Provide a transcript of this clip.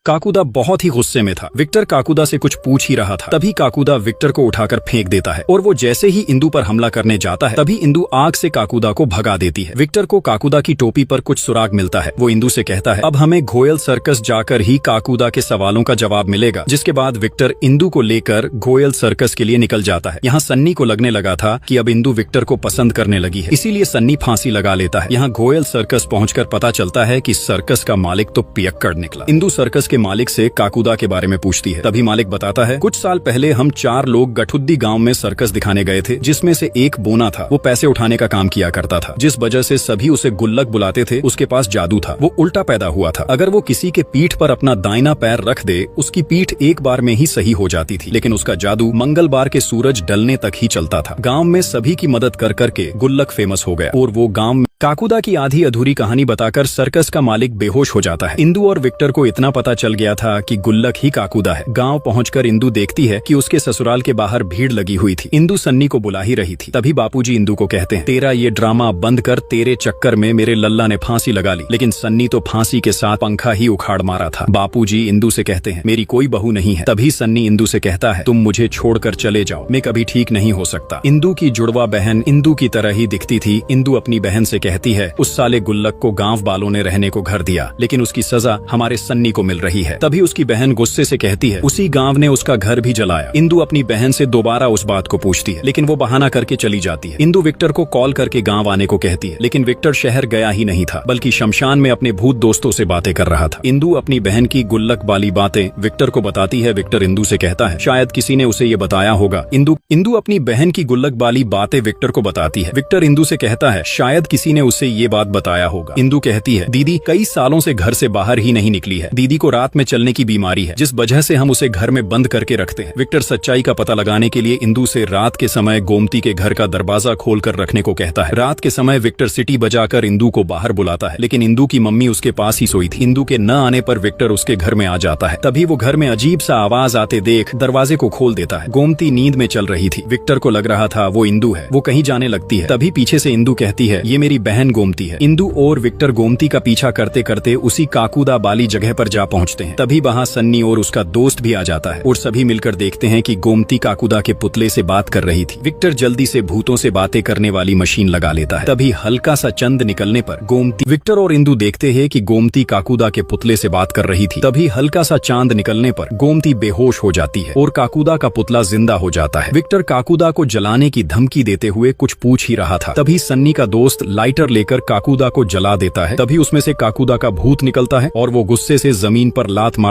काकुदा बहुत ही गुस्से में था। विक्टर काकुदा से कुछ पूछ ही रहा था, तभी काकुदा विक्टर को उठाकर फेंक देता है और वो जैसे ही इंदु पर हमला करने जाता है तभी इंदु आग से काकुदा को भगा देती है। विक्टर को काकुदा की टोपी पर कुछ सुराग मिलता है। वो इंदु से कहता है अब हमें घोयल सर्कस जाकर ही काकुदा के सवालों का जवाब मिलेगा। जिसके बाद विक्टर इंदु को लेकर घोयल सर्कस के लिए निकल जाता है। यहाँ सन्नी को लगने लगा था कि अब इंदु विक्टर को पसंद करने लगी है, इसीलिए सन्नी फांसी लगा लेता है। यहाँ घोयल सर्कस पहुंचकर पता चलता है कि सर्कस का मालिक तो पियक्कड़ निकला। इंदु सर्कस के मालिक से काकुदा के बारे में पूछती है, तभी मालिक बताता है कुछ साल पहले हम 4 लोग गठुद्दी गांव में सर्कस दिखाने गए थे, जिसमें से एक बोना था। वो पैसे उठाने का काम किया करता था, जिस वजह से सभी उसे गुल्लक बुलाते थे। उसके पास जादू था, वो उल्टा पैदा हुआ था। अगर वो किसी के पीठ पर अपना दाहिना पैर रख दे उसकी पीठ एक बार में ही सही हो जाती थी, लेकिन उसका जादू मंगलवार के सूरज ढलने तक ही चलता था। गाँव में सभी की मदद कर करके गुल्लक फेमस हो गया और वो गाँव में काकुदा की आधी अधूरी कहानी बताकर सर्कस का मालिक बेहोश हो जाता है। इंदु और विक्टर को इतना पता चल गया था कि गुल्लक ही काकुदा है। गांव पहुंचकर इंदु देखती है कि उसके ससुराल के बाहर भीड़ लगी हुई थी। इंदु सन्नी को बुला ही रही थी, तभी बापूजी इंदु को कहते हैं तेरा ये ड्रामा बंद कर, तेरे चक्कर में मेरे लल्ला ने फांसी लगा ली। लेकिन सन्नी तो फांसी के साथ पंखा ही उखाड़ मारा था। बापूजी इंदु से कहते हैं मेरी कोई बहू नहीं है। तभी सन्नी इंदु से कहता है तुम मुझे छोड़कर चले जाओ, मैं कभी ठीक नहीं हो सकता। इंदु की जुड़वा बहन इंदु की तरह ही दिखती थी। इंदु अपनी बहन से कहती है उस साले गुल्लक को गांव वालों ने रहने को घर दिया, लेकिन उसकी सजा हमारे सन्नी को मिल रही है। तभी उसकी बहन गुस्से से कहती है उसी गांव ने उसका घर भी जलाया। इंदु अपनी बहन से दोबारा उस बात को पूछती है, लेकिन वो बहाना करके चली जाती है। इंदु विक्टर को कॉल करके गांव आने को कहती है, लेकिन विक्टर शहर गया ही नहीं था, बल्कि शमशान में अपने भूत दोस्तों से बातें कर रहा था। इंदु अपनी बहन की गुल्लक वाली बातें विक्टर को बताती है। विक्टर इंदु से कहता है शायद किसी ने उसे ये बताया होगा। इंदु अपनी बहन की गुल्लक वाली बातें विक्टर को बताती है। विक्टर इंदु से कहता है शायद किसी ने उसे ये बात बताया होगा। इंदु कहती है दीदी कई सालों से घर से बाहर ही नहीं निकली है। दीदी को रात में चलने की बीमारी है, जिस वजह से हम उसे घर में बंद करके रखते हैं। विक्टर सच्चाई का पता लगाने के लिए इंदु से रात के समय गोमती के घर का दरवाजा खोलकर रखने को कहता है। रात के समय विक्टर सिटी बजाकर इंदु को बाहर बुलाता है, लेकिन इंदु की मम्मी उसके पास ही सोई थी। इंदु के न आने पर विक्टर उसके घर में आ जाता है। तभी वो घर में अजीब सा आवाज आते देख दरवाजे को खोल देता है। गोमती नींद में चल रही थी। विक्टर को लग रहा था वो इंदु है। वो कहीं जाने लगती है, तभी पीछे से इंदु कहती है ये मेरी बहन गोमती है। इंदु और विक्टर गोमती का पीछा करते करते उसी काकुदा वाली जगह पर जा पहुंचते हैं। तभी वहां सन्नी और उसका दोस्त भी आ जाता है और सभी मिलकर देखते हैं कि गोमती काकुदा के पुतले से बात कर रही थी। विक्टर जल्दी से भूतों से बातें करने वाली मशीन लगा लेता है। तभी हल्का सा चंद निकलने पर विक्टर और इंदु देखते हैं कि गोमती काकुदा के पुतले से बात कर रही थी। तभी हल्का सा चांद निकलने पर गोमती बेहोश हो जाती है और काकुदा का पुतला जिंदा हो जाता है। विक्टर काकुदा को जलाने की धमकी देते हुए कुछ पूछ ही रहा था। तभी सन्नी का दोस्त लाइटर लेकर काकुदा को जला देता है। तभी उसमें से काकुदा का भूत निकलता है और वो गुस्से से जमीन पर लात मार